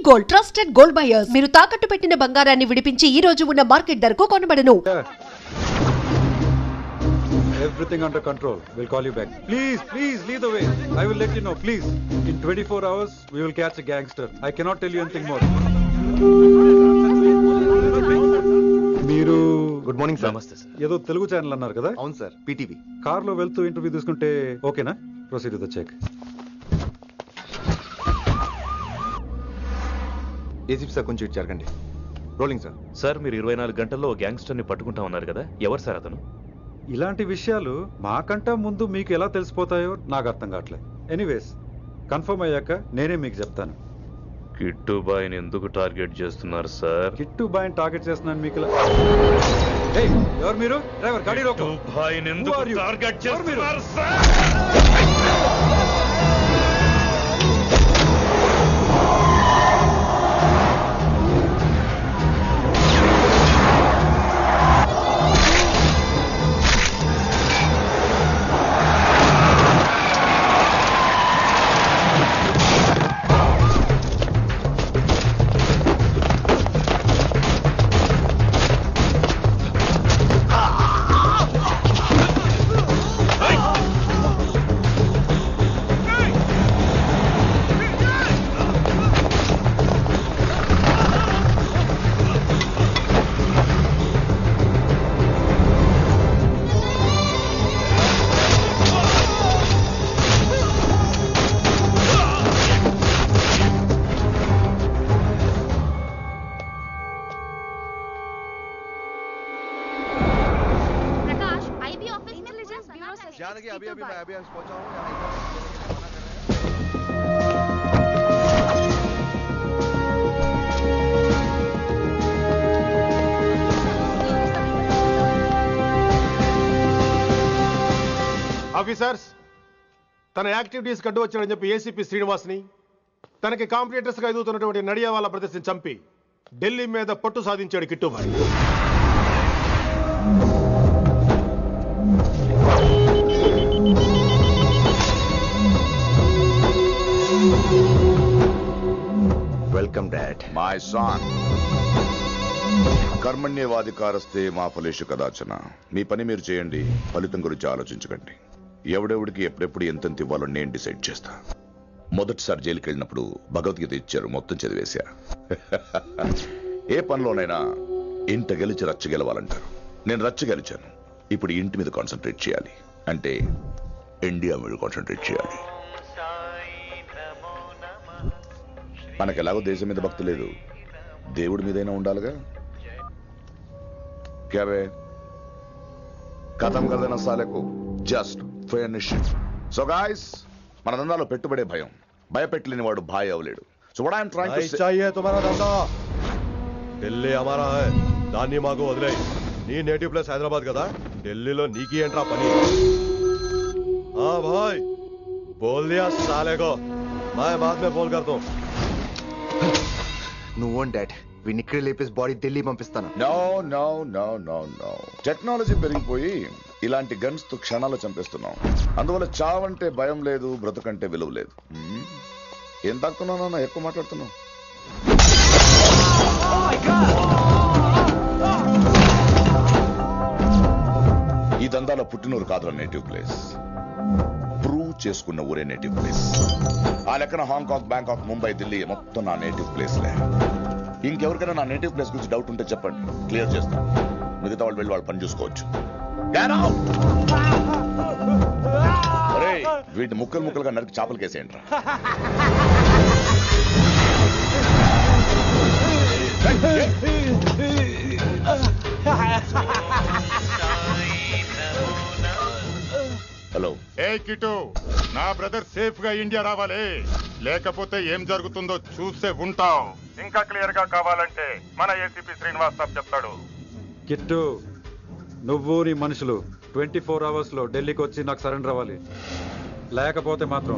Gold, trusted gold buyers. మీరు తాకట్టు పెట్టిన బంగారాన్ని విడిపించి ఈ రోజు ఉన్న మార్కెట్ ధరకు కొనబడను. Everything under control. We'll call you back. Please lead the way. I will let you know, please. In 24 hours, we will catch a gangster. I cannot tell you anything more. మీరు good morning sir. నమస్తే sir. ఏదో Telugu channel అన్నారు కదా? అవును sir, PTV. కార్లో వెళ్తూ interview తీసుకుంటే ఓకేనా? Proceed with the check. ACP sir కొంచెం జరగండి. Rolling sir. సార్ మీరు 24 గంటల్లో గ్యాంగ్స్టర్ని పట్టుకుంటా ఉన్నారు కదా, ఎవరు సార్ అతను? ఇలాంటి విషయాలు మాకంటా ముందు మీకు ఎలా తెలిసిపోతాయో నాకు అర్థం కావట్లేదు. ఎనీవేస్ కన్ఫర్మ్ అయ్యాక నేనే మీకు చెప్తాను. కిట్టు బాయ్ని ఎందుకు టార్గెట్ చేస్తున్నారు సార్? కిట్టు బాయ్ని టార్గెట్ చేస్తున్నాను మీకు. ఎవరు మీరు? డ్రైవర్ గాడి రోకో. కిట్టు బాయ్ని ఎందుకు టార్గెట్ చేస్తున్నారు సార్? अभी मैं अभी पहुंचा हूं ఆఫీసర్స్, తన యాక్టివిటీస్ కడ్డు వచ్చాడని చెప్పి ఏసీపీ శ్రీనివాస్ని తనకి కాంపిటీటర్స్ గా ఎదుగుతున్నటువంటి నడియావాల ప్రదర్శన చంపి ఢిల్లీ మీద పట్టు సాధించాడు Kittubhai. Welcome dad. My son, కర్మణ్యేవాధికారస్తే మా ఫలేషు కదాచన. మీ పని మీరు చేయండి, ఫలితం గురించి ఆలోచించకండి. ఎవడెవడికి ఎప్పుడెప్పుడు ఎంతెంత ఇవ్వాలో నేను డిసైడ్ చేస్తా. మొదటిసారి జైలుకి వెళ్ళినప్పుడు భగవద్గీత ఇచ్చారు, మొత్తం చదివేశా. ఏ పనిలోనైనా ఇంట గెలిచి రచ్చ గెలవాలంటారు. నేను రచ్చ గెలిచాను. ఇప్పుడు ఇంటి మీద కాన్సన్ట్రేట్ చేయాలి, అంటే ఇండియా మీద కాన్సన్ట్రేట్ చేయాలి. మనకెలాగో దేశం మీద భక్తి లేదు, దేవుడి మీదైనా ఉండాలిగా. క్యాబే ఖతం కదన సాలకు జస్ట్ ఫినిష్. సో గాయ్స్, మన దందాలో పెట్టుబడే భయం. భయపెట్టలేని వాడు భాయ్ అవలేడు. So what I am trying to say, चाहिए तुम्हारा धंधा, ఢిల్లీ हमारा है. దాన్ని మాకు వదిలే. నీ నేటివ్ ప్లేస్ హైదరాబాద్ కదా, ఢిల్లీలో నీకి ఏంట్రా పని? हाँ भाई, बोल दिया साले को, मैं बाद में फोन करता हूँ. నువ్వు డాడ్, వీడిని ఇక్కడ లేపేసి బాడీ ఢిల్లీ పంపిస్తాను. No no no no no. Technology పెరిగిపోయి ఇలాంటి గన్స్ తో క్షణాలు చంపేస్తున్నాం. అందువల్ల చావంటే భయం లేదు, బ్రతుకంటే విలువ లేదు. ఏం తాకుతున్నావు నాన్న, ఎక్కువ మాట్లాడుతున్నావు. ఈ దందాలో పుట్టినూరు కాదురా నేటివ్ ప్లేస్, ప్రూవ్ చేసుకున్న ఊరే నేటివ్ ప్లేస్. ఆ లెక్కన హాంకాంగ్, బ్యాంకాక్, ముంబై, ఢిల్లీ మొత్తం నా నేటివ్ ప్లేస్లే. ఇంకెవరికైనా నా నేటివ్ ప్లేస్ గురించి డౌట్ ఉంటే చెప్పండి, క్లియర్ చేస్తాను. మిగతా వాళ్ళు వెళ్ళి వాళ్ళు పని చూసుకోవచ్చు. వీటిని ముక్కలు ముక్కలుగా నరికి చేపలు కేసేయండి రా. హలో. ఏ కిటు, నా బ్రదర్ సేఫ్ గా ఇండియా రావాలి, లేకపోతే ఏం జరుగుతుందో చూసే ఉంటాం. ఇంకా క్లియర్ గా కావాలంటే మన ఏసీపీ శ్రీనివాస్ సాబ్ చెప్తాడు. కిట్టు, నువ్వు నీ మనుషులు 24 hours లో ఢిల్లీకి వచ్చి నాకు సరెండర్ అవ్వాలి. లేకపోతే మాత్రం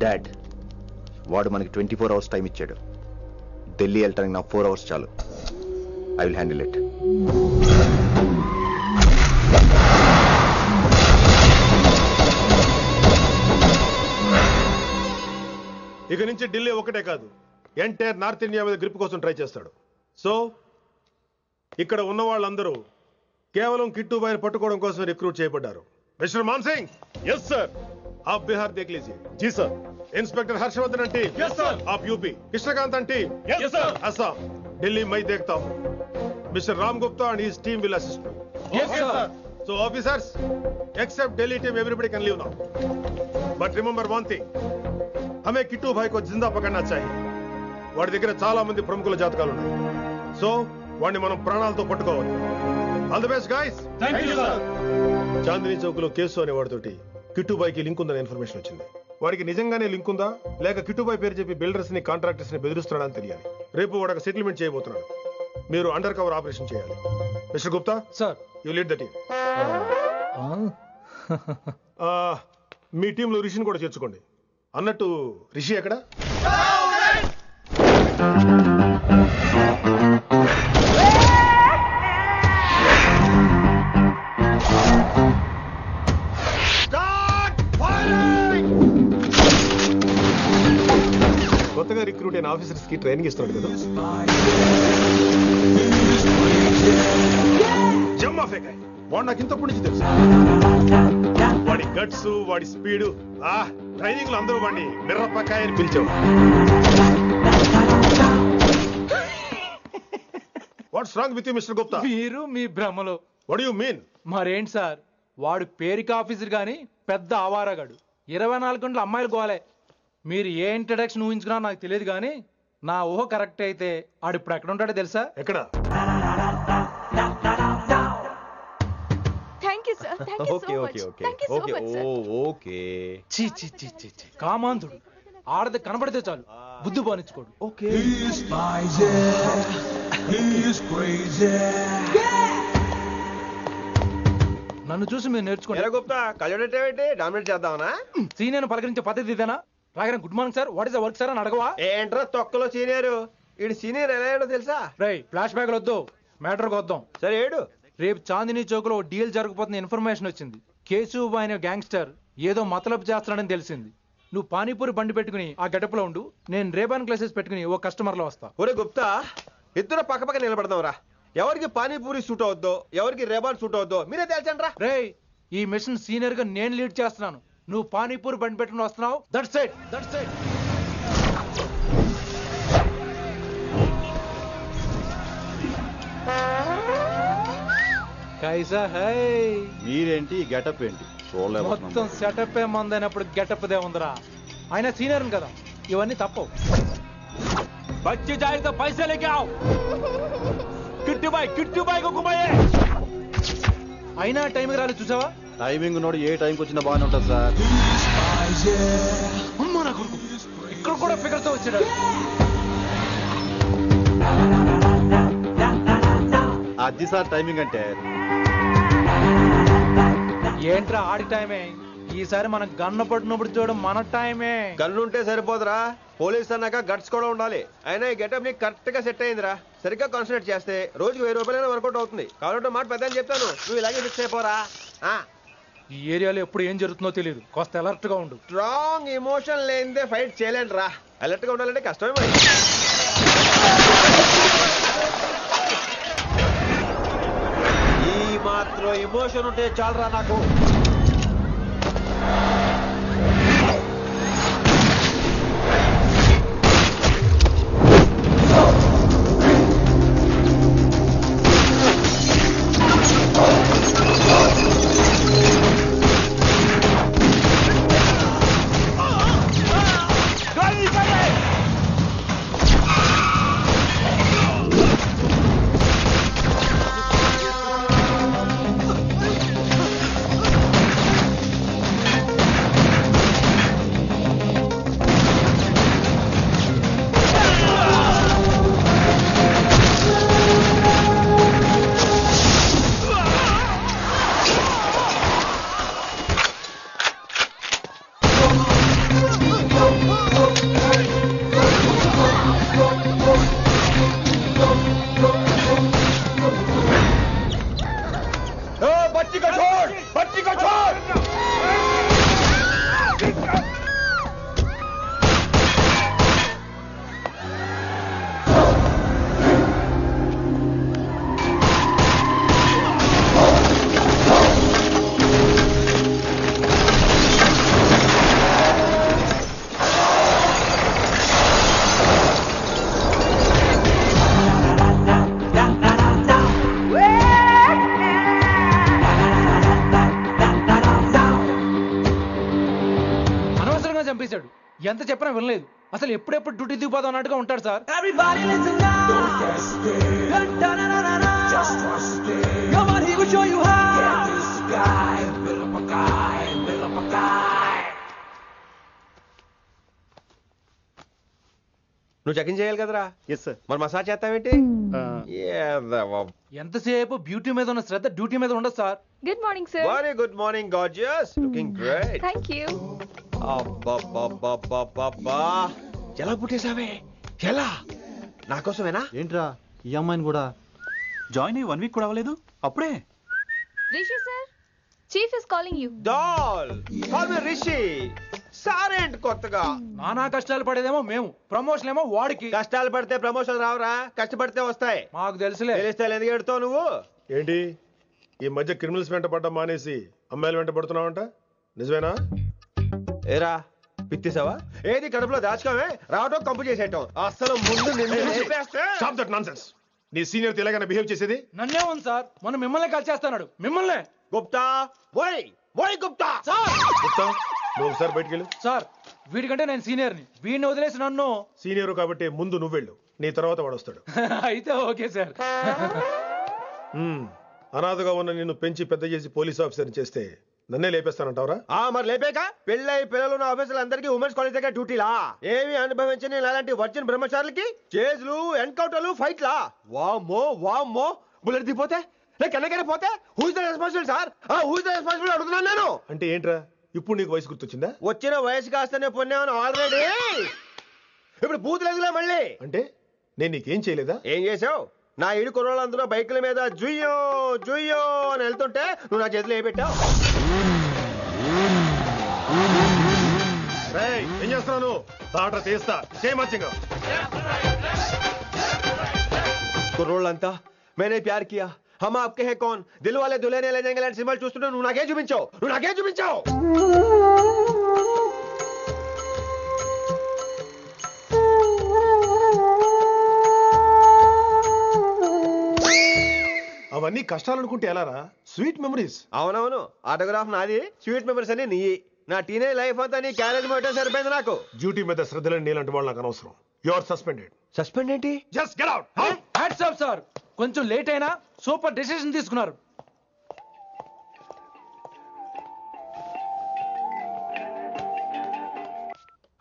డాడ్, వాడు మనకి 24 hours టైం ఇచ్చాడు. ఢిల్లీ వెళ్ళటానికి నాకు 4 hours చాలు. I will handle it. ఇక నుంచి ఢిల్లీ ఒకటే కాదు, ఎంటైర్ నార్త్ ఇండియా మీద గ్రిప్ కోసం ట్రై చేస్తాడు. సో ఇక్కడ ఉన్న వాళ్ళందరూ కేవలం కిట్టుబాయిని పట్టుకోవడం కోసం రిక్రూట్ చేయబడ్డారు. Mister Man Singh. Yes sir. आप बिहार देख लीजिए. జీ sir. Inspector Harshvardhan team. Yes sir. आप UP. Krishnakant team. Yes sir. Assam. Delhi मैं देखता हूँ. Mister Ram Gupta and his team will assist me. Yes sir. So officers, except Delhi team, everybody can leave now. But remember one thing. हमें किट्टू भाई को जिंदा पकड़ना चाहिए. వాడి దగ్గర చాలా మంది ప్రముఖుల జాతకాలు ఉన్నాయి. సో వాడిని మనం ప్రాణాలతో పట్టుకోవాలి. All the best guys. Thank you sir. Chandni Chowk లో కేసు అనే వాడితోటి కిట్టుబాయికి లింక్ ఉందని ఇన్ఫర్మేషన్ వచ్చింది. వాడికి నిజంగానే లింక్ ఉందా లేక కిట్టుబాయి పేరు చెప్పి బిల్డర్స్ ని కాంట్రాక్టర్స్ ని బెదిరిస్తున్నాడని తెలియాలి. రేపు వాడు ఒక సెటిల్మెంట్ చేయబోతున్నాడు. మీరు అండర్ కవర్ ఆపరేషన్ చేయాలి. Mister Gupta sir, you lead the team. మీ టీంలో రిషిని కూడా చేర్చుకోండి. అన్నట్టు రిషి ఎక్కడ? కొత్తగా రిక్రూట్ అయిన ఆఫీసర్స్ కి ట్రైనింగ్ ఇస్తున్నాడు కదా. జమ్మా ఫేకాయ్. వాడు నాకు ఇంతప్పటి నుంచి తెలుసు. వాడి గట్స్, వాడి స్పీడు, ట్రైనింగ్ లో అందరూ వాడిని మిర్రపకాయ అని పిలిచేవాడు. What's wrong with you mister Gupta? మీరు మీ భ్రమలో. What you mean? మరేంటి సార్, వాడు పేరుకి ఆఫీసర్ గాని పెద్ద ఆవారగాడు. 24 గంటలు అమ్మాయిలు గోలే. మీరు ఏ ఇంట్రడక్షన్ ఊహించుకున్నా నాకు తెలియదు కానీ నా ఊహ కరెక్ట్ అయితే ఆడు ఇప్పుడు ఎక్కడ ఉంటాడో తెలుసా? ఎక్కడ? చీ చీ చీ చీ చీ. కామాంధుడు. ఆడది కనబడితే చాలు బుద్ధి పోనిచ్చుకోడు. నన్ను చూసి మీరు నేర్చుకోండి. డామినేట్ చేద్దామనా? సీనియర్ పలకరించే పద్ధతి ఇదేనా? రాగానే good morning sir, what is the work sir అని అడగవా? ఏంట్రా తొక్కలో సీనియర్? ఈడు సీనియర్ ఎలా ఏడో తెలుసా? రై ఫ్లాష్ బ్యాక్ వద్దు, మ్యాటర్కి వద్దాం. సరే ఏడు. రేపు చాందినీ చౌక్ లో డీల్ జరగబోతున్న ఇన్ఫర్మేషన్ వచ్చింది. కేశూబాయ్ అనే గ్యాంగ్స్టర్ ఏదో మతలబు చేస్తున్నాడని తెలిసింది. నువ్వు పానీపూరి బండి పెట్టుకుని ఆ గడపలో ఉండు, నేను రేబాన్ గ్లాసెస్ పెట్టుకుని ఓ కస్టమర్ లో వస్తా. ఒరే గుప్తా, ఇద్దరు పక్క పక్క నిలబడదాం రా. ఎవరికి పానీపూరి సూట్ అవుద్దో, ఎవరికి రేబాన్ సూట్ అవుద్దో మీరే తేల్చండి రా. రే, ఈ మిషన్ సీనియర్ గా నేను లీడ్ చేస్తున్నాను. నువ్వు పానీపూరి బండి పెట్టుకుని వస్తున్నావు. That's it, that's it. కైసా హై? మీరేంటి గెటప్ ఏంటి? మొత్తం సెటప్ ఏ మందైనప్పుడు గెటప్ దే ఉందిరా. ఆయన సీనియర్ కదా, ఇవన్నీ తప్పవు. బచ్చి జాయితో పైసా లేకే ఆవ్. కిట్టుబాయ్ కుక్కుబాయే. అయినా టైంకి రాలేదు చూసావా? టైమింగ్ నోడు ఏ టైంకి వచ్చినా బాగానే ఉంటుంది సార్. అమ్మ నా కొడుకు, ఇక్కడ కూడా ఫిగర్ తో వచ్చాడు. అది సార్ టైమింగ్ అంటే. ఏంట్రా ఆడి టైమే? ఈసారి మనం గన్ను పట్టినప్పుడు చూడడం మన టైమే. గన్ను ఉంటే సరిపోదురా, పోలీస్ అన్నాక గట్స్ కూడా ఉండాలి. అయినా ఈ గెటప్ నీకు కరెక్ట్ గా సెట్ అయిందిరా. సరిగ్గా కాన్సన్ట్రేట్ చేస్తే రోజుకి 1000 రూపాయలైనా వర్కౌట్ అవుతుంది. కాబట్టి మాట పెద్ద అని చెప్తాను, నువ్వు ఇలాగే ఫిక్స్ అయిపోరా. ఈ ఏరియాలో ఎప్పుడు ఏం జరుగుతుందో తెలియదు, కాస్త అలర్ట్ గా ఉండు. స్ట్రాంగ్ ఎమోషన్ లేనిదే ఫైట్ చేయలేండి రా. అలర్ట్ గా ఉండాలంటే కష్టమే మరి. ఈ మాత్రం ఎమోషన్ ఉంటే చాలరా నాకు. చేశాడు. ఎంత చెప్పినా వినలేదు. అసలు ఎప్పుడెప్పుడు డ్యూటీ దిగిపోదాం అన్నట్టుగా ఉంటాడు సార్. నువ్వు చెకింగ్ చేయాలి కదరా? Yes sir. మరి మసాజ్ చేస్తావేంటి? ఎంతసేపు బ్యూటీ మీద ఉన్న శ్రద్ధ డ్యూటీ మీద ఉండదు sir. Good morning sir. Very good morning gorgeous, looking great. Thank you. అబ్బబ్బబ్బబ్బబ్బా, ఎలా పుట్టేశావే? ఎలా? నా కోసమేనా? ఏంట్రా ఈ అమ్మాయిని కూడా జాయిన్ అయ్యి 1 వీక్ కూడా అవ్వలేదు అప్పుడే? Rishi sir, chief is calling you. డాల్ కాల్ మీ రిషి. సారేంటి కొత్తగా? నానా కష్టాలు పడేదేమో మేము, ప్రమోషన్ ఏమో వాడికి. కష్టాలు పడితే ప్రమోషన్ రావురా, కష్టపడితే వస్తాయి. మాకు తెలుసులే. తెలిస్తే ఎందుకు ఎడుతావు నువ్వు? ఏంటి ఈ మధ్య క్రిమినల్స్ వెంట పడ్డం మానేసి అమ్మాయిలు వెంట పడుతున్నావంట, నిజమేనా? ఏరా పిత్తిసావా? ఏది కడుపులో దాచుకోవే, రావటం కంపు చేసేయటం. అసలు ముందు నిన్ను లేపేస్తే. Stop that nonsense. నీ సీనియర్ ఇలాగైనా బిహేవ్ చేసేది? నన్నే ఉంది సార్, మనం మిమ్మల్ని కాల్ చేస్తున్నాడు. మిమ్మల్ని. గుప్తా ఓయ్ ఓయ్ గుప్తా. గుప్తా, నువ్వు ఒకసారి బయటికి వెళ్ళు. సార్ వీడికంటే నేను సీనియర్ని, వీడిని వదిలేసి నన్ను. సీనియర్ కాబట్టి ముందు నువ్వు వెళ్ళు, నీ తర్వాత వాడు వస్తాడు. అయితే ఓకే సార్. అనాథగా ఉన్న నిన్ను పెంచి పెద్ద చేసి పోలీస్ ఆఫీసర్ చేస్తే నన్నే లేపేస్తానంటావరా? మరి లేపేక పెళ్ళై పిల్లలు ఉన్న ఆఫీసులు అందరికీ ఉమెన్స్ కాలేజ్ దగ్గర డ్యూటీలా? ఏమి అనుభవించని అలాంటి వర్జిన్ బ్రహ్మచారులకి చేజ్లు, ఎన్కౌంటర్లు, ఫైట్లా? వామ్మో వామ్మో, బుల్లెట్ దిగిపోతే కన్నకైనా పోతే who is the responsible sir? Who is the responsible అడుగుతున్నాను నేను. అంటే ఏంట్రా ఇప్పుడు నీకు వయసు గుర్తొచ్చిందా? వచ్చిన వయసు కాస్తనే పొన్నాను ఆల్రెడీ. ఇప్పుడు బూత్ లేదులే మళ్ళీ. అంటే నేను నీకేం చేయలేదా? ఏం చేసావు? నా ఇడు కుర్రోళ్ళందరూ బైకుల మీద జుయ్యో జుయ్యో అని వెళ్తుంటే నువ్వు నా చేతిలో ఏ పెట్టావు? ఏం చేస్తున్నాను? తాట తీస్తా చేయమచ్చంగా. కుర్రోళ్ళంతా मैंने प्यार किया, हम आपके हैं कौन, दिल वाले दुल्हने ले जाएंगे లాంటి సినిమాలు చూస్తుంటే నువ్వు నాకే చూపించావు. అవన్నీ కష్టాలనుకుంటే ఎలారా? Sweet memories. అవునవును, ఆటోగ్రాఫ్ నాది, స్వీట్ మెమరీస్ అని నీ. నా టీనేజ్ లైఫ్ అంతా నీ క్యారేజ్ మొట్టే సరిపోయింది నాకు. డ్యూటీ మీద శ్రద్ధలేని నీలాంటి వాళ్ళు నాకు అనవసరం. You are suspended. సస్పెండ్ ఏంటి? Just get out. Hats off sir, కొంచెం లేట్ అయినా సూపర్ డెసిషన్ తీసుకున్నారు.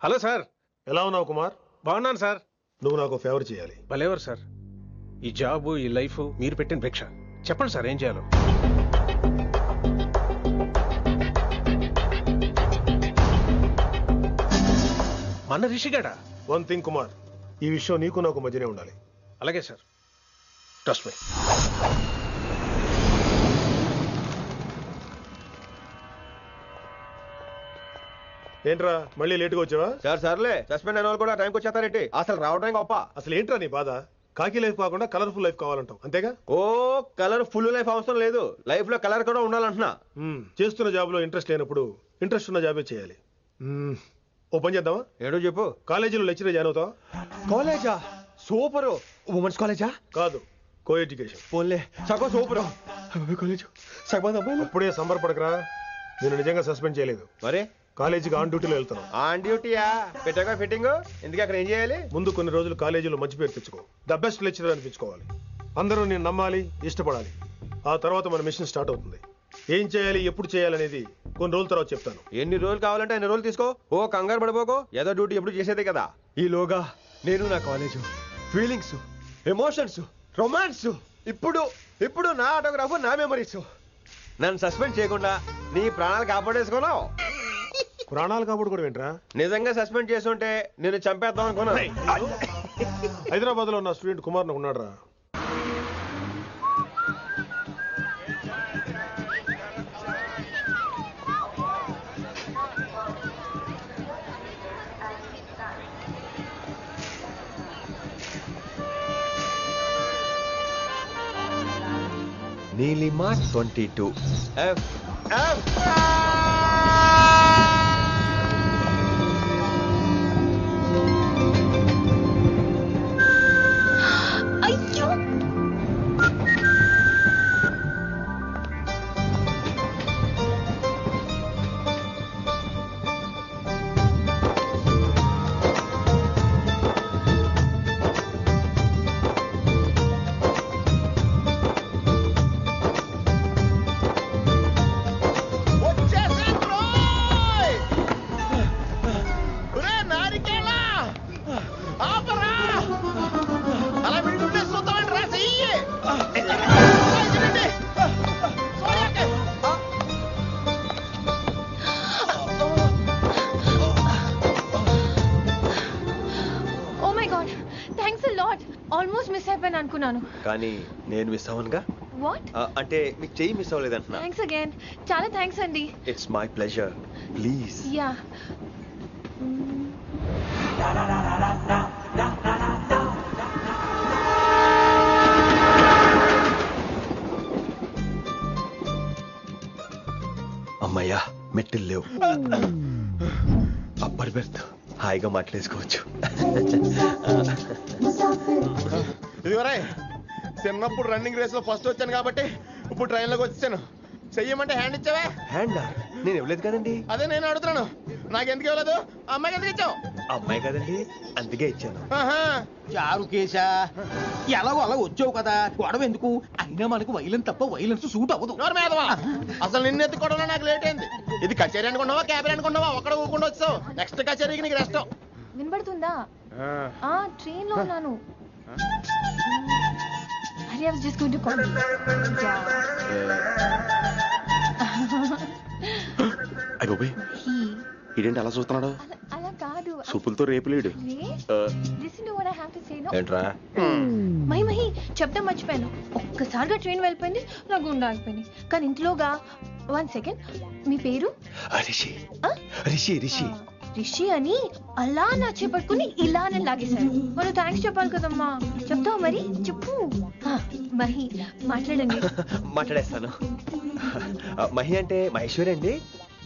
Hello sir. ఎలా ఉన్నావు కుమార్? బాగున్నాను సార్. నువ్వు నాకు ఫేవర్ చేయాలి. భలేవారు సార్. ఈ జాబ్, ఈ లైఫ్ మీరు పెట్టిన భిక్ష. చెప్పండి సార్ ఏం చేయాలో. మన రిషిగాడా? వన్ థింగ్ కుమార్, ఈ విషయం నీకు నాకు మధ్యనే ఉండాలి. అలాగే సార్, ట్రస్ట్ మీ. ఏంట్రా మళ్ళీ లేటుగా వచ్చావా? సర్లే, సస్పెండ్ అయిన వాళ్ళు కూడా టైంకి వచ్చేస్తారేంటి? అసలు రావడానికి గొప్ప. అసలు ఏంట్రా నీ బాధ? కాకి లైఫ్ కాకుండా కలర్ఫుల్ లైఫ్ కావాలంటావు, అంతేగా? ఓ కలర్ ఫుల్ లైఫ్ అవసరం లేదు, లైఫ్ లో కలర్ కూడా ఉండాలంటున్నా. చేస్తున్న జాబ్ లో ఇంట్రెస్ట్ లేనప్పుడు ఇంట్రెస్ట్ ఉన్న జాబే చేయాలి. ఓ పని చేద్దామా? ఏడో చెప్పు. కాలేజీలో లెక్చరర్ జాయిన్ అవుతావా? కాలేజా? సూపర్. ఉమెన్స్ కాలేజా? కాదు, కో ఎడ్యుకేషన్. పోన్లే, సగం సూపర్. కాలేజ్ సగం అబ్బాయిలు. అప్పుడే సంబరపడకరా, నేను నిజంగా సస్పెండ్ చేయలేదు. మరే కాలేజీకి ఆన్ డ్యూటీలో వెళ్తాను. ఆన్ డ్యూటీయా? పెట్టాక ఫిట్టింగ్ ఎందుకు? అక్కడ ఏం చేయాలి? ముందు కొన్ని రోజులు కాలేజీలో మంచి పేరు తెచ్చుకో, ద బెస్ట్ లెక్చరర్ అనిపించుకోవాలి. అందరూ నేను నమ్మాలి, ఇష్టపడాలి. ఆ తర్వాత మన మిషన్ స్టార్ట్ అవుతుంది. ఏం చేయాలి, ఎప్పుడు చేయాలనేది కొన్ని రోజుల తర్వాత చెప్తాను. ఎన్ని రోజులు కావాలంటే అన్ని రోజులు తీసుకో. ఓ కంగారు పడిపోకో, ఏదో డ్యూటీ ఎప్పుడు చేసేదే కదా. ఈలోగా నేను నా కాలేజు, ఫీలింగ్స్, ఎమోషన్స్, రొమాన్స్, ఇప్పుడు నా ఆటోగ్రాఫ్, నా మెమరీస్. నన్ను సస్పెండ్ చేయకుండా నీ ప్రాణాలు కాపాడేసుకున్నావు. ప్రాణాలు కాపాడుకోవడం ఏంట్రా? నిజంగా సస్పెండ్ చేస్తుంటే నేను చంపేద్దాం అనుకున్నా. హైదరాబాద్ లో నా స్టూడెంట్ కుమార్ ఉన్నాడు రా. నీలిమా 22 F. అయ్యో, అనుకున్నాను. కానీ నేను మిస్ అవ్వనుగా. వాట్? అంటే మీకు చెయ్యి మిస్ అవ్వలేదంటున్నా. Thanks again. చాలా థ్యాంక్స్ అండి. It's my pleasure. Please. Yeah. అమ్మయ్యా మెట్టులు లేవు. అప్పర్ బెర్త్ హాయిగా మాట్లాడేసుకోవచ్చు. ఇదివరే చిన్నప్పుడు రన్నింగ్ రేస్ లో ఫస్ట్ వచ్చాను కాబట్టి ఇప్పుడు ట్రైన్ లోకి వచ్చాను. చెయ్యమంటే హ్యాండ్ ఇచ్చావే. హ్యాండా? నేను ఇవ్వలేదు కదండి. అదే నేను అడుగుతున్నాను, నాకెందుకు ఇవ్వలేదు? అమ్మాయికి ఎందుకు ఇచ్చావు? అమ్మాయి కదండి, అందుకే ఇచ్చాను. చారు కేశా, ఎలాగో అలా వచ్చావు కదా, గొడవ ఎందుకు? అయినా మనకు వైలెన్స్ తప్ప వైలెన్స్ సూట్ అవ్వదు. అసలు నిన్ను ఎత్తుకోవడంలో నాకు లేట్ అయింది. ఇది కచేరీ అనుకున్నావా, క్యాబిన్ అనుకున్నావా? ఒక్కడ ఊకుండా వచ్చావు. నెక్స్ట్ కచేరీకి నీకు రెస్ట్. వినబడుతుందా? ట్రైన్ లో ఉన్నాను. I was just going to call you. ఇదేంటి అలా చూస్తున్నాడు? అలా కాదు. సూపులతో రేపు లేడు. Listen to what I have to say, no? ఏంట్రా? మహి చెప్తా మర్చిపోయాను. ఒక్కసారిగా ట్రైన్ వెళ్ళిపోయింది, నా గుండె ఆగిపోయింది. కానీ ఇంట్లోగా 1 second. మీ పేరు? రిషి. రిషి రిషి రిషి అని అలా నా చేపట్టుకుని ఇలా నన్ను లాగేశారు. మనం థ్యాంక్స్ చెప్పాలి కదమ్మా. చెప్తావు మరి? చెప్పు. మహి మాట్లాడండి. మాట్లాడేస్తాను. మహి అంటే మహేశ్వరి అండి,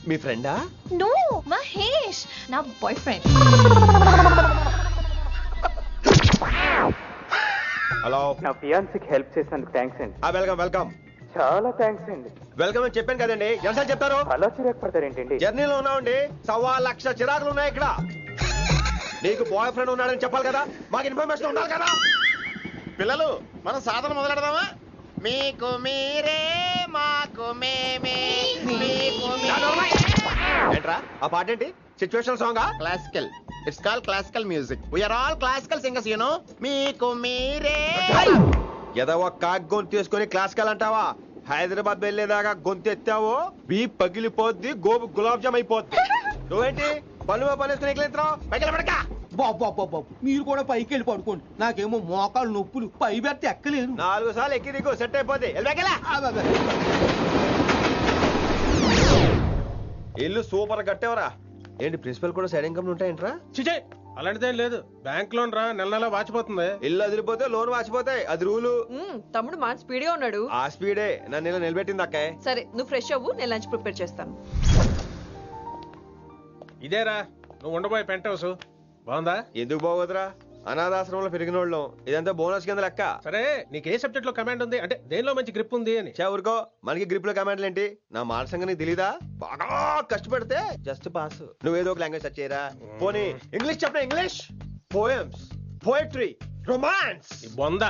మీ ఫ్రెండా? నో, మహేష్ నా బాయ్ ఫ్రెండ్. హలో. నా ఫియాన్సీకి హెల్ప్ చేసినందుకు థ్యాంక్స్ అండి. Welcome welcome. చాలా థ్యాంక్స్ అండి. వెల్కమ్ అని చెప్పాను కదండి, ఎన్నిసార్లు చెప్తారు? అలా చిరాకు పడతారేంటండి? జర్నీలో ఉన్నామండి, 1,00,000 చిరాకులు ఉన్నాయి ఇక్కడ. నీకు బాయ్ ఫ్రెండ్ ఉన్నాడని చెప్పాలి కదా, మాకు ఇన్ఫర్మేషన్ ఉండాలి కదా. పిల్లలు, మనం సాధన మొదలెడదామా? మీకు మీరే, మాకు మేమే, మీకు ఏంట్రా ఆ పాట ఏంటి? Situation song? Classical. It's call classical music. We are all classical singers, you know. మీకు మీరే. ఏదో ఒక కాక్ గొంతు తీసుకొని క్లాసికల్ అంటావా? హైదరాబాద్ వెళ్ళేదాకా గొంతు ఎత్తావో బీ పగిలిపోద్ది, గోబు గులాబ్ జామ్ అయిపోద్ది. నువ్వేంటి పనులు పనేసుకుని ఎక్కలేస్తున్నావు? పైకి పడక. బాబు మీరు కూడా పైకి వెళ్ళి పడుకోండి, నాకేమో మోకాలు నొప్పులు, పై బెర్త్ ఎక్కలేను. 4 సార్లు ఎక్కి దిగు, సెట్ అయిపోద్ది. ఇల్లు సూపర్ కట్టేవరా. ఏంటి ప్రిన్సిపల్ కూడా సైడ్ ఇన్కమ్ ఉంటాయంట్రా? చిచే అలాంటిదేం లేదు. బ్యాంక్ లోన్ రా, నెల నెల వాచిపోతుంది. ఇల్లు అదిరిపోతే లోన్ వాచిపోతాయి, అది రూలు. తమ్ముడు మా స్పీడ్గా ఉన్నాడు. ఆ స్పీడే నన్ను ఇలా నిలబెట్టింది అక్కాయ్. సరే నువ్వు ఫ్రెష్ అవ్వు, నేను లంచ్ ప్రిపేర్ చేస్తాను. ఇదేరా నువ్వు ఉండబోయే పెంట్ హౌస్. బాగుందా? ఎందుకు బాగోదురా, అనాథాశ్రమంలో పెరిగిన వాళ్ళం. ఇదంతా బోనస్ కింద లెక్క. సరే నీకు ఏ సబ్జెక్ట్ లో కమాండ్ ఉంది, అంటే దేనిలో మంచి గ్రిప్ ఉంది అని. ఊరుకో, మనకి గ్రిప్ లో కమాండ్లు ఏంటి? నా మాట సంగతి నీకు తెలీదా? బాగా కష్టపడితే జస్ట్ పాస్. నువ్వేదో ఒక లాంగ్వేజ్ సెర్చ్ చేయరా. పోనీ ఇంగ్లీష్ చెప్పిన ఇంగ్లీష్, పోయమ్స్, పోయట్రీ, రొమాన్స్. బొంద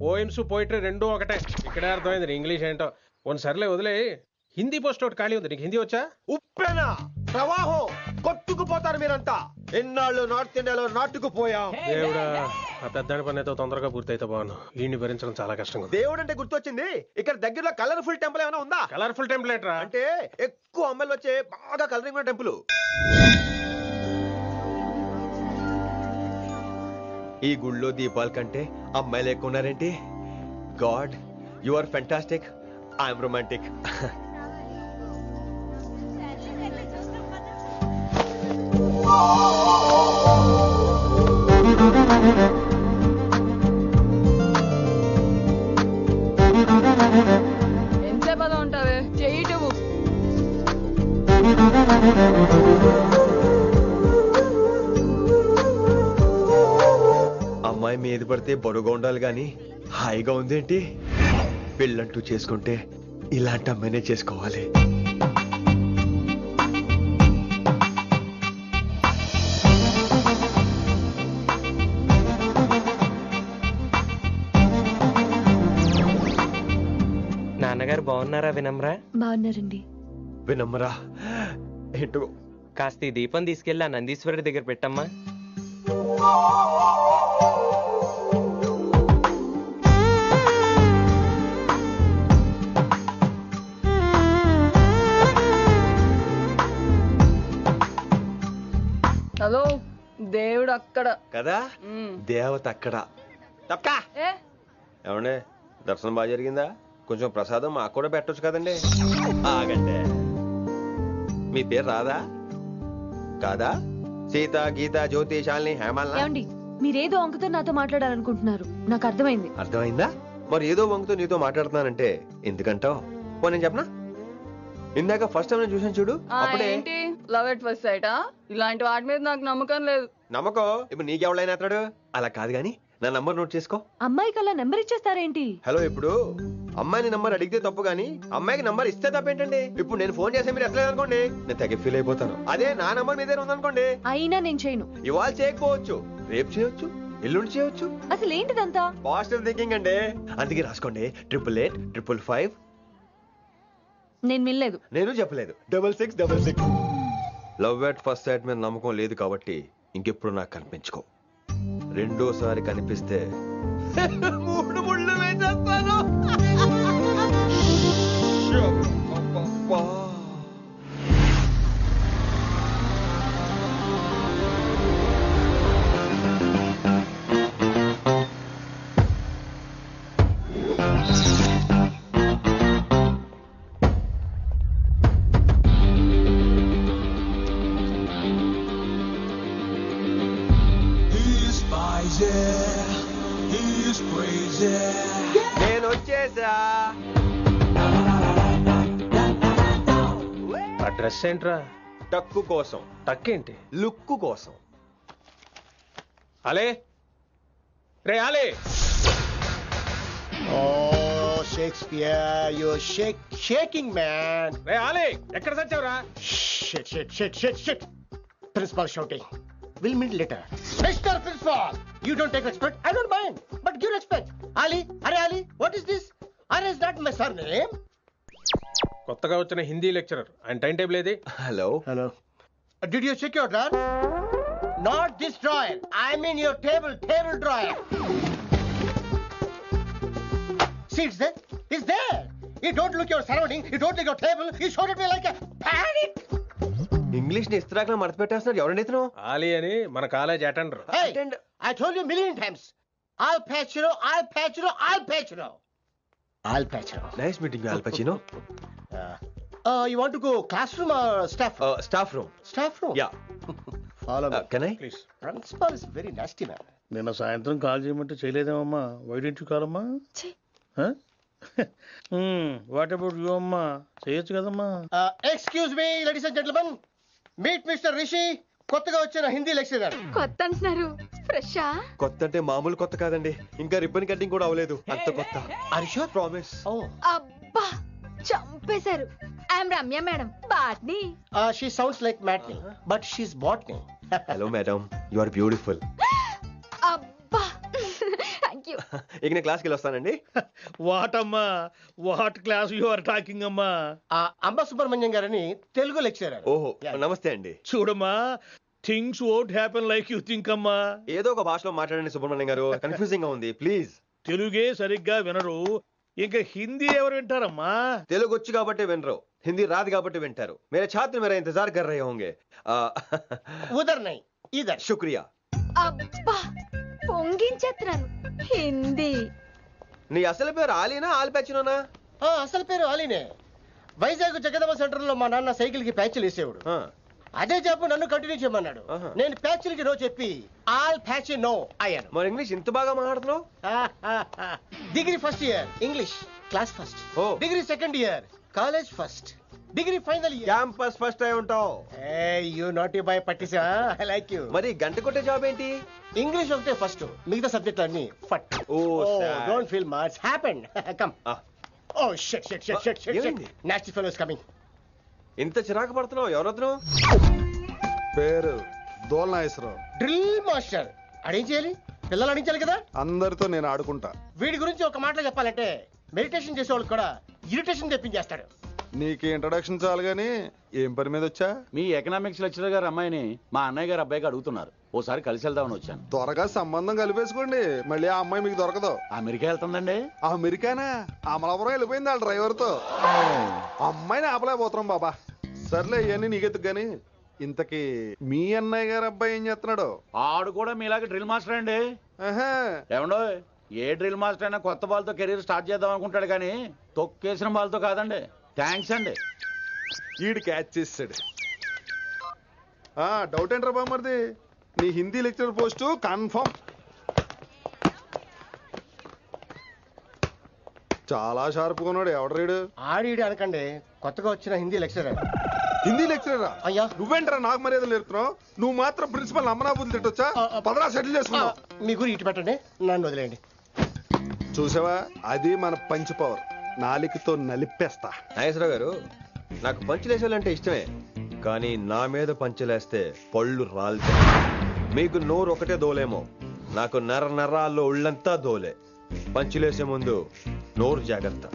పోయిమ్స్ పోయిటరీ రెండూ ఒకటే. ఇక్కడే అర్థమైంది ఇంగ్లీష్ ఏంటో. సర్లే వదిలే. హిందీ పోస్ట్ ఒకటి ఖాళీ ఉంది, నీకు హిందీ వచ్చా? ఉప్పెనా ప్రవాహం కొట్టుకుపోతారు మీరంతా. ఎన్నాళ్ళు నార్త్ ఇండియాలో నాటుకుపోయాం. దేవుడా, ఆ పెద్దాని పని అయితే తొందరగా పూర్తయితే బాగున్నాను. వీడిని భరించడం చాలా కష్టంగా. దేవుడు అంటే గుర్తొచ్చింది, ఇక్కడ దగ్గరలో కలర్ఫుల్ టెంపుల్ ఏమైనా ఉందా? కలర్ఫుల్ టెంపుల్ ఏంట్రా? అంటే ఎక్కువ అమ్మాయిలు వచ్చే బాగా కలరింగ్ ఉన్న టెంపుల్. ఈ గుళ్ళో దీపాల కంటే అమ్మాయిలు ఎక్కువ ఉన్నారేంటి? God, you are fantastic, I'm romantic. ఎంతసేపు అలా ఉంటావే, చెయ్యటవు. అమ్మాయి మీద పడితే బరువుగా ఉండాలి గాని హాయిగా ఉందేంటి? పెళ్ళంటూ చేసుకుంటే ఇలాంటి అమ్మాయినే చేసుకోవాలి. నాన్నగారు బాగున్నారా వినమ్రా? బాగున్నారండి. వినమ్రా ఏంటో కాస్త ఈ దీపం తీసుకెళ్ళి ఆ నందీశ్వరుడి దగ్గర పెట్టమ్మా. హలో, దేవుడు అక్కడ కదా, దేవత అక్కడ. తప్పకా ఏమండే దర్శనం బాగా జరిగిందా? కొంచెం ప్రసాదం మాకు కూడా పెట్టొచ్చు కదండి. ఆగండి, మీ పేరు రాదా కాదా? సీత, గీత, జ్యోతి, శాలిని, హేమల్. ఏమండి మీరేదో అంకుతో నాతో మాట్లాడాలనుకుంటున్నారు, నాకు అర్థమైంది. అర్థమైందా? మరి ఏదో వంగుతో నీతో మాట్లాడుతున్నానంటే ఎందుకంటావు? పో నేను చెప్పనా? ఇందాక ఫస్ట్ టైం నేను చూసాను చూడు, అప్పుడే. ఏంటి లవ్ ఎట్ ఫస్ట్ సైటా? ఇలాంటి వాటి మీద నాకు నమ్మకం లేదు. నమ్మకం ఇప్పుడు నీకెవడైనా అతడు? అలా కాదు గాని నా నంబర్ నోట్ చేసుకో. అమ్మాయికి అలా నెంబర్ ఇచ్చేస్తారేంటి? హలో, ఇప్పుడు అమ్మాయిని నంబర్ అడిగితే తప్పు గానీ అమ్మాయికి నంబర్ ఇస్తే తప్పేంటండి? ఇప్పుడు నేను ఫోన్ చేస్తే మీరు ఎట్లేదు అనుకోండి, నేను తెగ ఫీల్ అయిపోతాను. అదే నా నంబర్ మీదే ఉందనుకోండి, అయినా నేను చేయను. ఇవాళ చేయకపోవచ్చు, రేపు చేయొచ్చు, ఎల్లుండి చేయొచ్చు. అసలు ఏంటిదంతా? పాజిటివ్ థింకింగ్ అండి. అందుకే రాసుకోండి 888-555. నేను వినలేదు. నేను చెప్పలేదు 6666. లవ్ ఎట్ ఫస్ట్ సైట్ మీద నమ్మకం లేదు కాబట్టి ఇంకెప్పుడు నాకు కనిపించుకో. రెండోసారి కనిపిస్తే 3 ముళ్ళు వేసేస్తాను. నేను వచ్చేసా. ఆ డ్రెస్ ఏంట్రా? టక్కు కోసం. టక్కేంటి? లుక్కు కోసం. అలే రే అలే. Oh, Shakespeare, you're shaking, man. రే అలే, ఎక్కడ చచ్చావురా? Shit. Principal shouting. We'll meet later. Mr. Principal, you don't take respect. I don't mind, but give respect. Ali, what is this? Are is that my surname? కొత్తగా వచ్చిన Hindi lecturer, ఆయన time table ఏది? Hello. Did you check your drawer? Not this drawer. I mean your table drawer. See, it's there. You don't look your surrounding. You don't look your table. You showed at me like a panic. English ని ఇస్త్రాకులో మడత పెట్టేస్తున్నాడు. ఎవరండి ఇతను? ఆలీ అని మన college attender. Hey, I told you a million times. I'll patch you. Nice meeting you, Al Pacino. You want to go classroom or staff room? Staff room. Staff room? Yeah. Follow me. Can I? Please. Principal is very nasty man. నిన్న సాయంత్రం call చేయమంటే చేయలేదేమమ్మా? Why don't you call అమ్మా? What about you అమ్మా? చేయొచ్చు కదమ్మా. Excuse me, ladies and gentlemen. Meet Mr. Rishi. కొత్తగా వచ్చిన Hindi lecturer. కొత్త అంటున్నారు, ఫ్రెషా? కొత్త అంటే మామూలు కొత్త కాదండి, ఇంకా రిబ్బన్ కటింగ్ కూడా అవ్వలేదు, అంత కొత్త. Are you sure? Promise. అబ్బా చంపేశారు. I'm Ramya madam, botany. She sounds like Matney, but she's botany. Hello madam, you are beautiful. అబ్బా థ్యాంక్ యూ. ఇక నేను క్లాస్కి వెళ్ళి వస్తానండి. వాట్ అమ్మా, what class you are talking అమ్మా? అంబ సుబ్రహ్మణ్యం గారని తెలుగు లెక్చరర్. ఓహో, నమస్తే అండి. చూడమ్మా, things won't happen like you think అమ్మా. ఏదో ఒక భాషలో మాట్లాడండి సుబ్రహ్మణ్యం గారు, కన్ఫ్యూజింగ్ గా ఉంది, ప్లీజ్. తెలుగే సరిగ్గా వినరు, ఇంకా హిందీ ఎవరు వింటారమ్మా? తెలుగు వచ్చు కాబట్టి వినరు, హిందీ రాదు కాబట్టి వింటారు. मेरे छात्र मेरा इंतजार कर रहे होंगे. उधर नहीं, इधर. शुक्रिया. అబ్బా పొంగించేస్తున్నారు. హిందీ. నీ అసలు పేరు ఆలీనా, ఆల్ పచ్చినోనా? అసలు పేరు ఆలీనే. వైజాగ్ జగదమ్మ సెంటర్ లో మా నాన్న సైకిల్ కి ప్యాచ్లు వేసేవాడు. అదే జాబ్ నన్ను కంటిన్యూ చేయమన్నాడు. నేను ప్యాచ్లకి నో చెప్పి ఆల్ ప్యాచ్ నో అయ్యాను. మరి ఇంగ్లీష్ ఇంత బాగా మాట్లాడుతున్నావు? Degree first year English class first. Degree second year college first. Degree final year campus first అయి ఉంటావు. యూ నాట్ యూ బై పట్టిసా. I like you. మరి గంట కొట్టే జాబ్ ఏంటి? ఇంగ్లీష్ ఒకటే ఫస్ట్, మిగతా సబ్జెక్ట్ అన్ని ఫట్. Don't feel much happened. Come. Oh shit shit shit shit shit. Nasty fellows coming. ఇంత చిరాకు పడుతున్నావు, ఎవరొద్దు? పేరు దోల్నాగేశ్వరరావు. Drill master. అడేం చేయాలి? పిల్లలు అడించాలి కదా. అందరితో నేను ఆడుకుంటా. వీడి గురించి ఒక మాటలో చెప్పాలంటే మెడిటేషన్ చేసే వాళ్ళకి కూడా ఇరిటేషన్ తెప్పించేస్తాడు. నీకు ఇంట్రడక్షన్ చాలు గానీ ఏం పని మీద వచ్చా? మీ ఎకనామిక్స్ లెక్చరర్ గారు అమ్మాయిని మా అన్నయ్య గారు అబ్బాయికి అడుగుతున్నారు, ఓసారి కలిసి వెళ్దామని వచ్చాను. త్వరగా సంబంధం కలిపేసుకోండి, మళ్ళీ ఆ అమ్మాయి మీకు దొరకదు. అమెరికా వెళ్తుందండి. అమెరికానా? అమలాపురం వెళ్ళిపోయింది వాళ్ళ డ్రైవర్ తో. అమ్మాయిని ఆపలేకపోతున్నాం బాబా. సర్లే ఇవన్నీ నీకెత్తుకు గాని, ఇంతకీ మీ అన్నయ్య గారు అబ్బాయి ఏం చేస్తున్నాడు? ఆడు కూడా మీలాగే డ్రిల్ మాస్టర్ అండి. ఏమండో ఏ డ్రిల్ మాస్టర్ అయినా కొత్త బాల్తో కెరీర్ స్టార్ట్ చేద్దాం అనుకుంటాడు కానీ తొక్కేసిన బాల్తో కాదండి. థ్యాంక్స్ అండి. ఈడు క్యాచ్ చేస్తాడు. డౌట్ ఏంట్రా బామ్మర్ది, నీ హిందీ లెక్చరర్ పోస్టు కన్ఫర్మ్. చాలా షార్ప్గా ఉన్నాడు. ఎవడరీడు? ఆడిడు అనకండి, కొత్తగా వచ్చిన హిందీ లెక్చరర్. హిందీ లెక్చరరా? అయ్యా నువ్వేంట్రా నాకు మర్యాదలు నేర్పుతున్నావు? నువ్వు మాత్రం ప్రిన్సిపల్ అమ్మనాబుద్ధి తిట్టొచ్చా? పదరా సెటిల్ చేసుకున్నావు. మీ గురి ఇటు పెట్టండి, నన్ను వదిలేయండి. చూసావా, అది మన పంచ్ పవర్. నాలికతో నలిపేస్తా. నాగేశ్వరరావు గారు, నాకు పంచులేసాలంటే ఇష్టమే, కానీ నా మీద పంచులేస్తే పళ్ళు రాలుతాయి. మీకు నోరు ఒకటే దోలేమో, నాకు నర నరాల్లో ఒళ్ళంతా దోలే. పంచులేసే ముందు నోరు జాగ్రత్త.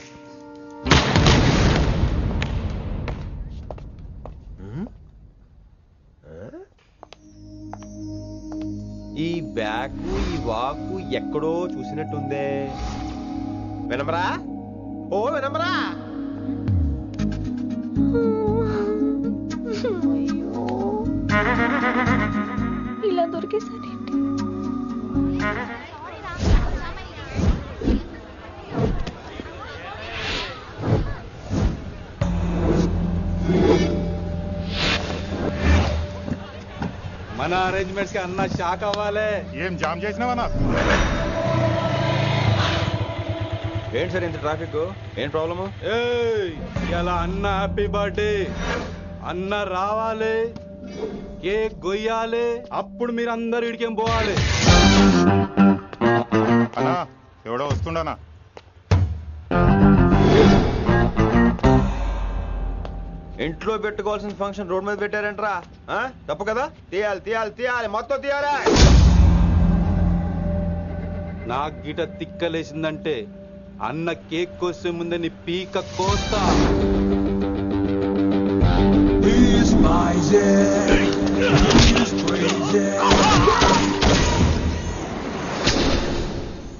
ఈ బ్యాకు ఈ వాకు ఎక్కడో చూసినట్టుందే. వినమరా? ఓ వినమరా? ఇలా దొరికేసాడేంటి? మన అరేంజ్మెంట్స్ కి అన్న షాక్ అవ్వాలి. ఏం జామ్ చేసినావన్నా? ఏంటి సార్ ఇంత ట్రాఫిక్? ఏం ప్రాబ్లము? ఇలా అన్న హ్యాపీ బర్త్డే, అన్న రావాలి, కేక్ గొయ్యాలి, అప్పుడు మీరు అందరు ఇడికేం పోవాలి. అన్నా ఎవడో వస్తుండనా? ఇంట్లో పెట్టుకోవాల్సిన ఫంక్షన్ రోడ్ మీద పెట్టారంటరా? తప్పు కదా? తీయాలి తీయాలి తీయాలి, మొత్తం తీయాలి. నాకు గిట తిక్కలేసిందంటే అన్న కేక్ కోసే ముందే నీ పీక కోస్తా.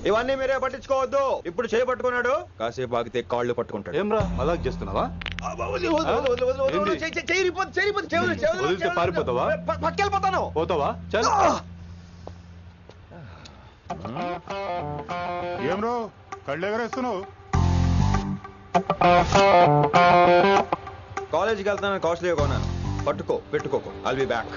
ఇవన్నీ మీరే పట్టించుకోవద్దు. ఇప్పుడు చేయి పట్టుకున్నాడు, కాసేపు ఆగితే కాళ్ళు పట్టుకుంటాడు. ఏమ్రా మజాక్ చేస్తున్నావా? పారిపోతావా? పక్కెళ్ళిపోతాను. పోతావా? చల్. ఏం రో కళ్ళు ఎగరేస్తున్నావు? కాలేజీకి వెళ్తానని కాస్ట్లీగా కొన్నాను. పట్టుకో, పెట్టుకోకు. I'll be back.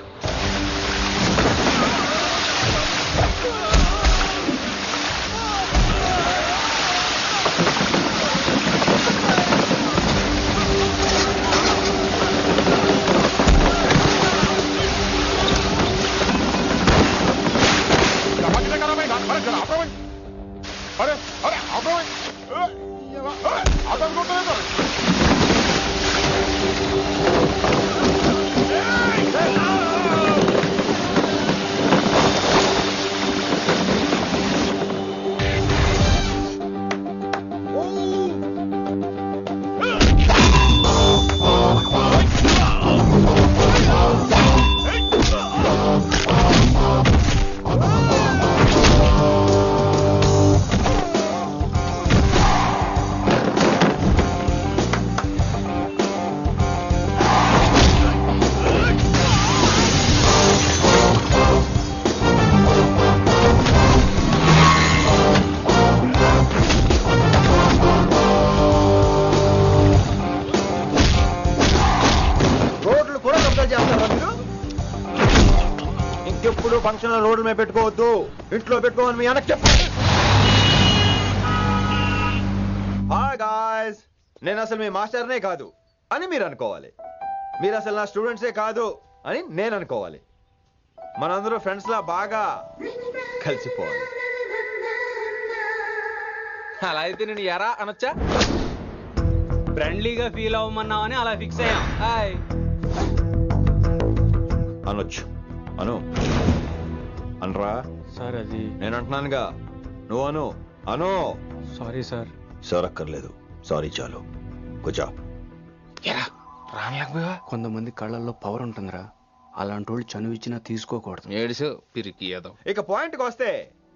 अरे अरे आपको आता को तो ఇంకెప్పుడు ఫంక్షన్ రోడ్డు మీద పెట్టుకోవద్దు, ఇంట్లో పెట్టుకోమని మీ అన్నకి చెప్పండి. హాయ్ గాయ్స్, నేను అసలు మీ మాస్టర్నే కాదు అని మీరు అనుకోవాలి. మీరు అసలు నా స్టూడెంట్సే కాదు అని నేను అనుకోవాలి. మనందరూ ఫ్రెండ్స్ లా బాగా కలిసిపోవాలి. అలా అయితే నేను ఎరా అనొచ్చా? ఫ్రెండ్లీగా ఫీల్ అవ్వమన్నావని అలా ఫిక్స్ అయ్యాం. హాయ్ అనొచ్చు. అను అనరా సార్. అది నేను అంటున్నానుగా, నువ్వు అను. అను. Sorry sir. సార్ అక్కర్లేదు, సారీ చాలు. కూర్చో. కొంతమంది కళ్ళల్లో పవర్ ఉంటుందిరా, అలాంటి వాళ్ళు చనువు ఇచ్చినా తీసుకోకూడదు. ఏడుసు పిరికి ఏదో. ఇక పాయింట్కి వస్తే,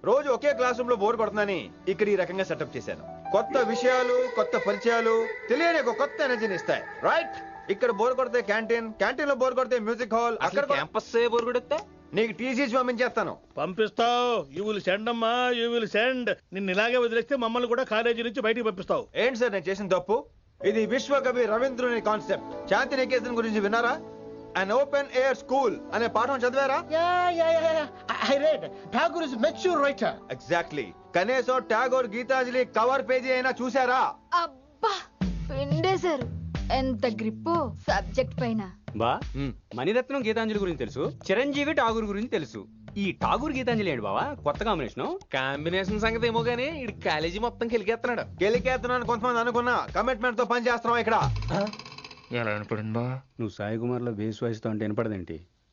రోజు ఒకే క్లాస్ రూమ్ లో బోర్ కొడుతుందని ఇక్కడ ఈ రకంగా సెటప్ చేశాను. కొత్త విషయాలు, కొత్త పరిచయాలు తెలియని ఒక కొత్త ఎనర్జీని ఇస్తాయి. రైట్? ఇక్కడ బోర్ కొడితే క్యాంటీన్, క్యాంటీన్ లో బోర్ కొడితే మ్యూజిక్ హాల్, అక్కడ క్యాంపస్ బోర్ కొడితే నీకు టీసీ పంపించేస్తాను. పంపిస్తావు. యూ విల్ సెండ్ అమ్మా, యూ విల్ సెండ్. నిన్ను ఇలాగే వదిలేస్తే మమ్మల్ని కూడా కాలేజీ నుంచి బయటికి పంపిస్తావు. ఏంటి సార్ నేను చేసిన తప్పు? ఇది విశ్వకవి రవీంద్రుని కాన్సెప్ట్. శాంతి నికేతన్ గురించి విన్నారా? అన్ ఓపెన్ ఎయిర్ స్కూల్ అనే పాఠం చదివారా? I read. Tagore is a mature writer. Exactly. కనీసం టాగోర్ గీతాంజలి కవర్ పేజీ అయినా చూసారా? అబ్బా పిండేశారు. ఎంత గ్రిప్పు సబ్జెక్ట్ పైన. బా మణిరత్నం గీతాంజలి గురించి తెలుసు, చిరంజీవి ఠాగూర్ గురించి తెలుసు. ఈ ఠాగూర్ గీతాంజలి ఏంటి బావా కొత్త కాంబినేషన్ సంగతి ఏమో గానీ ఇడు కాలేజీ మొత్తం కెలికేస్తున్నాడు. గెలికేస్తున్నాను కొంతమంది అనుకున్నా. కమిట్మెంట్ తో పని చేస్తున్నాం ఇక్కడ. ఎలా వినపడింది బా? నువ్వు సాయి కుమార్ లో బేస్ వాయిస్తో అంటే వినపడదేంటి?